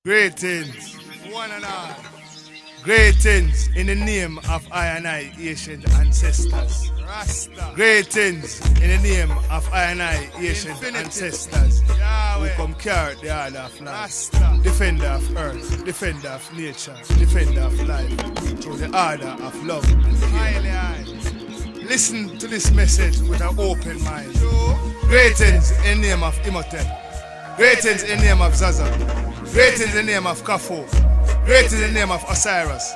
Greetings, one and all. Greetings in the name of I and I, ancient ancestors. Rasta. Greetings in the name of I and I, ancient ancestors. Yahweh. Who come carry the order of life. Rasta. Defender of earth, defender of nature, defender of life. Through the order of love and care. Listen to this message with an open mind. Greetings in the name of Imhotep. Greetings in the name of Zaza. Greetings in the name of Kafo. Great in the name of Osiris.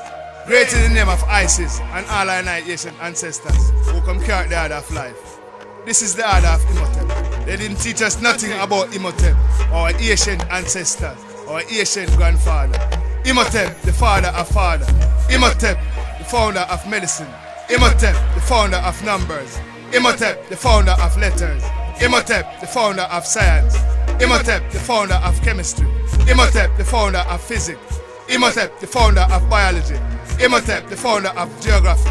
Great in the name of Isis and all our ancient ancestors who come carry the order of life. This is the order of Imhotep. They didn't teach us nothing about Imhotep, our ancient ancestors, our ancient grandfather. Imhotep, the father of father. Imhotep, the founder of medicine. Imhotep, the founder of numbers. Imhotep, the founder of letters. Imhotep, the founder of science. Imhotep, the founder of chemistry. Imhotep, the founder of physics. Imhotep, the founder of biology. Imhotep, the founder of geography.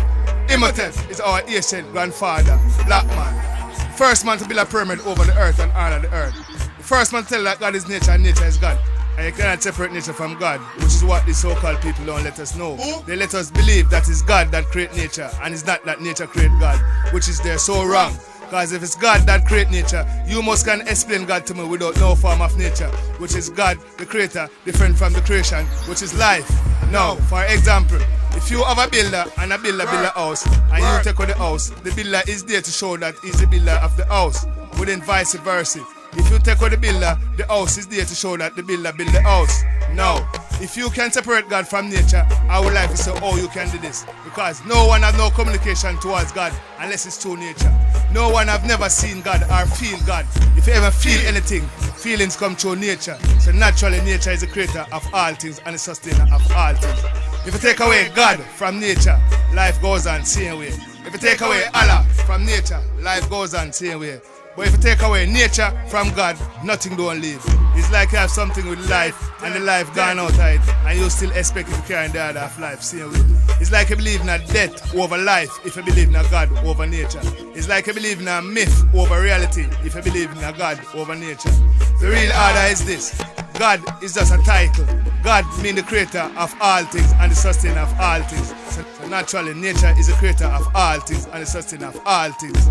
Imhotep is our ancient grandfather, black man. First man to build a pyramid over the earth and honor the earth. The first man to tell that God is nature and nature is God. And you cannot separate nature from God, which is what these so-called people don't let us know. They let us believe that it's God that creates nature and it's not that nature creates God, which is they're so wrong. Because if it's God that creates nature, you must can explain God to me without no form of nature, which is God, the creator, different from the creation, which is life. Now, for example, if you have a builder and a builder build a house, and you take out the house, the builder is there to show that he's the builder of the house, within vice versa. If you take out the builder, the house is there to show that the builder built the house. Now, if you can separate God from nature, our life is so, oh, you can do this. Because no one has no communication towards God unless it's through nature. No one have never seen God or feel God. If you ever feel anything, feelings come through nature. So naturally, nature is the creator of all things and the sustainer of all things. If you take away God from nature, life goes on same way. If you take away Allah from nature, life goes on same way. But if you take away nature from God, nothing don't live. It's like you have something with life and the life gone out of it and you still expect it to carry the order of life, same way. It's like you believe in a death over life if you believe in a God over nature. It's like you believe in a myth over reality if you believe in a God over nature. The real order is this. God is just a title. God means the creator of all things and the sustainer of all things. So naturally, nature is the creator of all things and the sustainer of all things.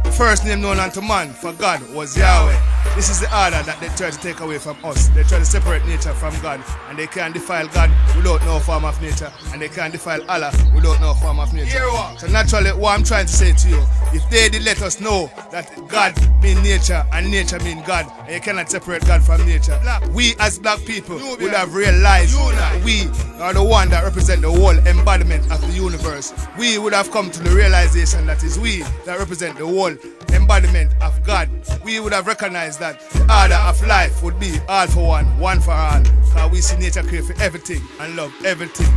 The first name known unto man for God was Yahweh. This is the order that they try to take away from us. They try to separate nature from God, and they can't defile God without no form of nature, and they can't defile Allah without no form of nature. So naturally, what I'm trying to say to you, if they did let us know that God means nature and nature means God, and you cannot separate God from nature, we as black people would have realized that we are the one that represent the whole embodiment of the universe. We would have come to the realization that it's we that represent the whole embodiment of God. We would have recognized that the order of life would be all for one for all. Because we see nature create for everything and love everything.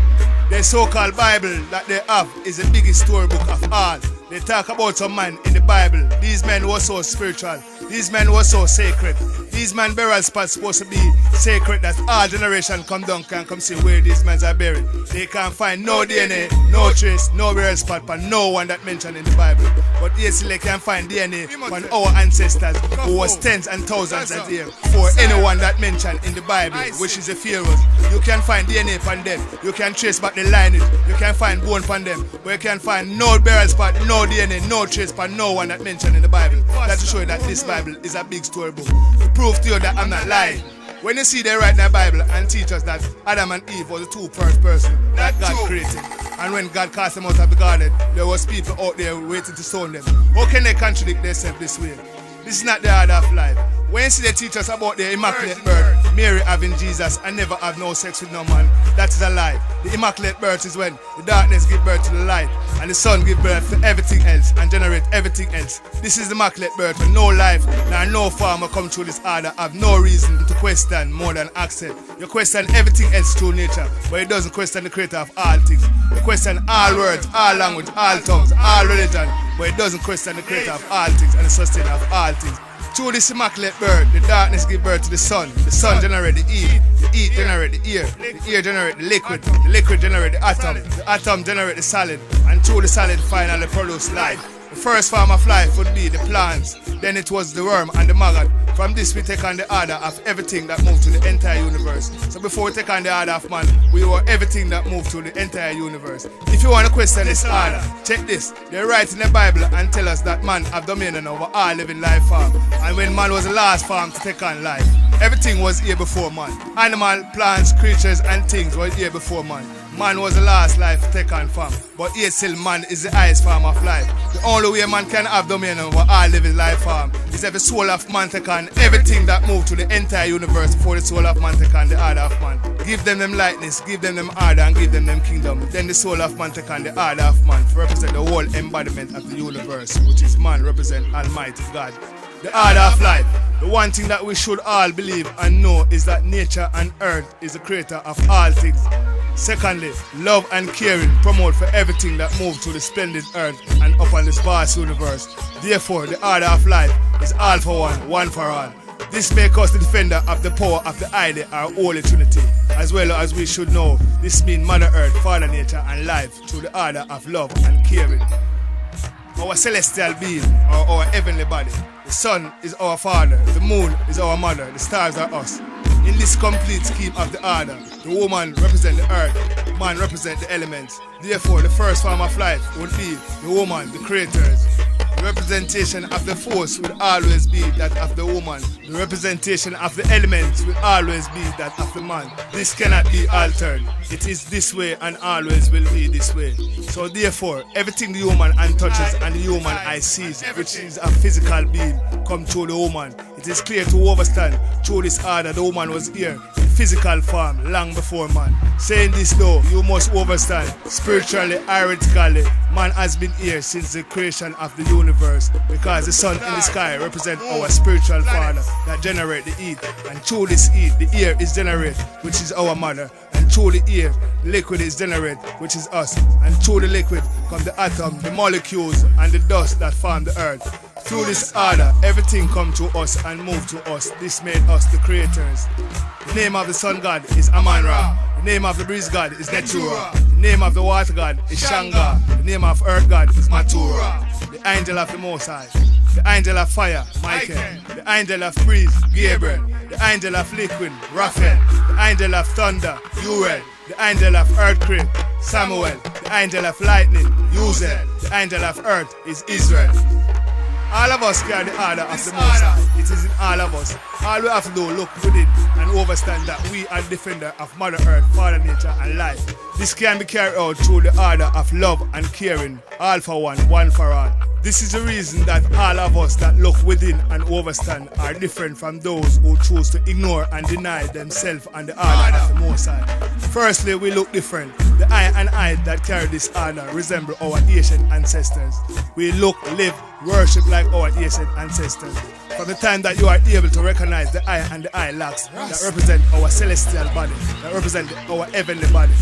The so-called Bible that they have is the biggest storybook of all. They talk about some man in the Bible. These men were so spiritual. These men were so sacred. These men burial spots supposed to be sacred that all generation come down can come see where these men are buried. They can't find no DNA, no trace, no burial spot for no one that mentioned in the Bible. But yes, they can find DNA from our ancestors who was tens and thousands of years before anyone that mentioned in the Bible, which is the pharaohs. You can find DNA from them. You can trace back the lineage. You can find bone from them. But you can find no burial spot, no DNA, no trace for no one that mentioned in the Bible. That's to show you that this Bible is a big storybook. To prove to you that I'm not lying. When you see they write in the Bible and teach us that Adam and Eve was the two first person that God created, and when God cast them out of the garden, there was people out there waiting to stone them. How can they contradict themselves this way? This is not the order of life. When you see they teach us about the immaculate birth, Mary having Jesus and never have no sex with no man, that is a lie. The immaculate birth is when the darkness give birth to the light and the sun give birth to everything else and generate everything else. This is the immaculate birth when no life nor no farmer come through this order have no reason to question more than accept. You question everything else through nature, but it doesn't question the creator of all things. You question all words, all language, all tongues, all religion, but it doesn't question the creator of all things and the sustainer of all things. Through this immaculate birth, the darkness give birth to the sun generate the heat generate the air generate the liquid generate the atom generate the solid, and through the solid finally produce life. The first form of life would be the plants, then it was the worm and the maggot. From this we take on the order of everything that moved to the entire universe. So before we take on the order of man, we were everything that moved to the entire universe. If you want to question this order, check this. They write in the Bible and tell us that man have dominion over all living life form. And when man was the last form to take on life, everything was here before man. Animal, plants, creatures and things were here before man. Man was the last life to take on form, but yet still man is the highest form of life. The only way man can have dominion over all living life form is if the soul of man take on everything that moved to the entire universe before the soul of man take on the order of man. Give them lightness, give them order and give them kingdom. Then the soul of man take on the order of man to represent the whole embodiment of the universe, which is man represent Almighty God. The order of life. The one thing that we should all believe and know is that nature and earth is the creator of all things. Secondly, love and caring promote for everything that moves to the splendid earth and upon this vast universe. Therefore, the order of life is all for one, one for all. This makes us the defender of the power of the Highly or Holy Trinity. As well as we should know, this means Mother Earth, Father Nature and life through the order of love and caring. Our celestial being or our heavenly body. The sun is our father, the moon is our mother, the stars are us. In this complete scheme of the order, the woman represents the earth, man represents the elements. Therefore, the first form of life would be the woman, the creators. The representation of the force will always be that of the woman. The representation of the elements will always be that of the man. This cannot be altered. It is this way and always will be this way. So therefore, everything the human hand touches and the human eye sees, which is a physical being, come through the woman. It is clear to understand through this order the woman was here in physical form long before man. Saying this though, you must understand spiritually, theoretically, man has been here since the creation of the universe, because the sun in the sky represents our spiritual father that generate the heat, and through this heat the air is generated, which is our mother, and through the air the liquid is generated, which is us, and through the liquid come the atom, the molecules and the dust that form the earth. Through this order, everything come to us and move to us. This made us the creators. The name of the sun god is Aman-Ra. The name of the breeze god is Netura. The name of the water god is Shanga. The name of earth god is Matura. The angel of the Most High. The angel of fire, Michael. The angel of breeze, Gabriel. The angel of liquid, Raphael. The angel of thunder, Uriel. The angel of earthquake, Samuel. The angel of lightning, Uzel. The angel of earth is Israel. All of us carry the order of the Most High. It is in all of us. All we have to do is look within and understand that we are the defender of Mother Earth, Father Nature and life. This can be carried out through the order of love and caring, all for one, one for all. This is the reason that all of us that look within and understand are different from those who choose to ignore and deny themselves and the order of the Most High. Firstly, we look different. The I and I that carry this order resemble our ancient ancestors. We look, live, worship like our ancient ancestors. From the time that you are able to recognize the I and the I locks that represent our celestial body, that represent our heavenly body,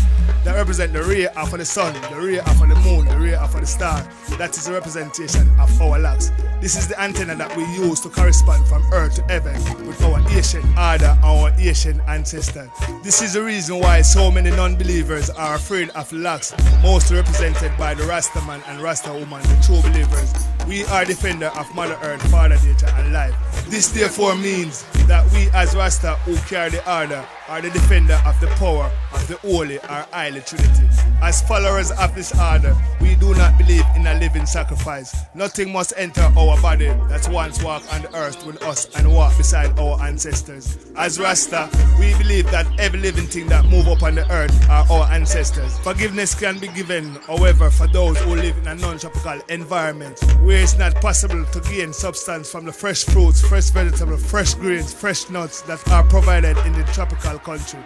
that represent the ray of the sun, the ray of the moon, the ray of the star. That is the representation of our locks. This is the antenna that we use to correspond from earth to heaven with our ancient order, our ancient ancestors. This is the reason why so many non-believers are afraid of locks, mostly represented by the Rasta man and Rasta woman, the true believers. We are defender of Mother Earth, Father Nature and life. This therefore means that we as Rasta who carry the order are the defender of the power of the Holy or Highly Trinity. As followers of this order, we do not believe in a living sacrifice. Nothing must enter our body that once walked on the earth with us and walk beside our ancestors. As Rasta, we believe that every living thing that move upon the earth are our ancestors. Forgiveness can be given, however, for those who live in a non-tropical environment, where it's not possible to gain substance from the fresh fruits, fresh vegetables, fresh grains, fresh nuts that are provided in the tropical country.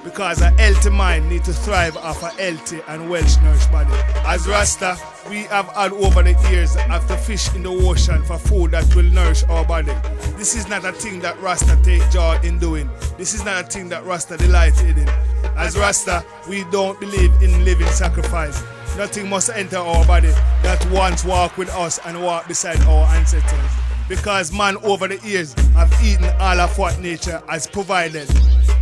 Because a healthy mind needs to thrive off a healthy and well-nourished body. As Rasta, we have had over the years after fish in the ocean for food that will nourish our body. This is not a thing that Rasta take joy in doing. This is not a thing that Rasta delights in. As Rasta, we don't believe in living sacrifice. Nothing must enter our body that once walked with us and walked beside our ancestors. Because man over the years have eaten all of what nature has provided.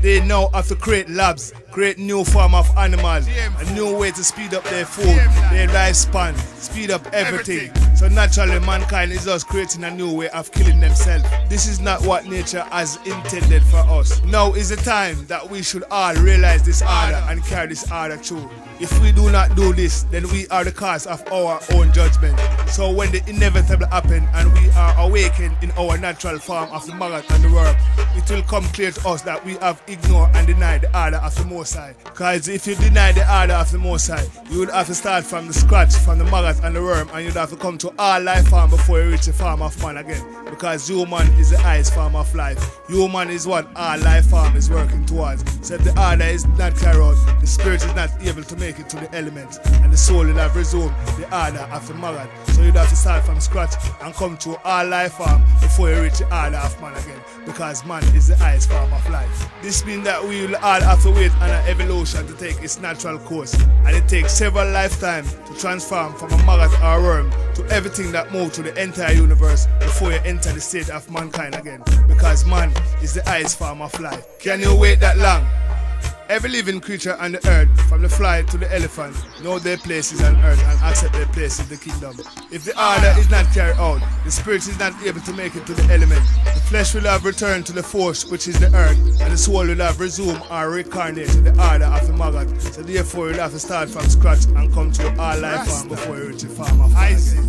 They now have to create labs, create new form of animals, a new way to speed up their food, their lifespan, speed up everything. So naturally, mankind is just creating a new way of killing themselves. This is not what nature has intended for us. Now is the time that we should all realize this order and carry this order through. If we do not do this, then we are the cause of our own judgment. So when the inevitable happens and we are awakened in our natural form of the maggot and the worm, it will come clear to us that we have ignored and denied the order of the Most High. Because if you deny the order of the Most High, you would have to start from the scratch, from the maggot and the worm, and you'd have to come to all life form before you reach the form of man again. Because human is the highest form of life. Human is what all life form is working towards. So if the order is not carried out, the spirit is not able to make it to the elements, and the soul will have resumed the order of the maggot. So you'd have to start from scratch and come to all life form before you reach the order of man again, because man is the highest form of life. This means that we will all have to wait on an evolution to take its natural course, and it takes several lifetimes to transform from a maggot or a worm to everything that moves to the entire universe before you enter the state of mankind again, because man is the highest form of life. Can you wait that long? Every living creature on the earth, from the fly to the elephant, know their places on earth and accept their place in the kingdom. If the order is not carried out, the spirit is not able to make it to the element. The flesh will have returned to the force, which is the earth, and the soul will have resumed or reincarnated to the order of the maggot. So therefore you'll have to start from scratch and come to all life form before you reach the form of Isaac.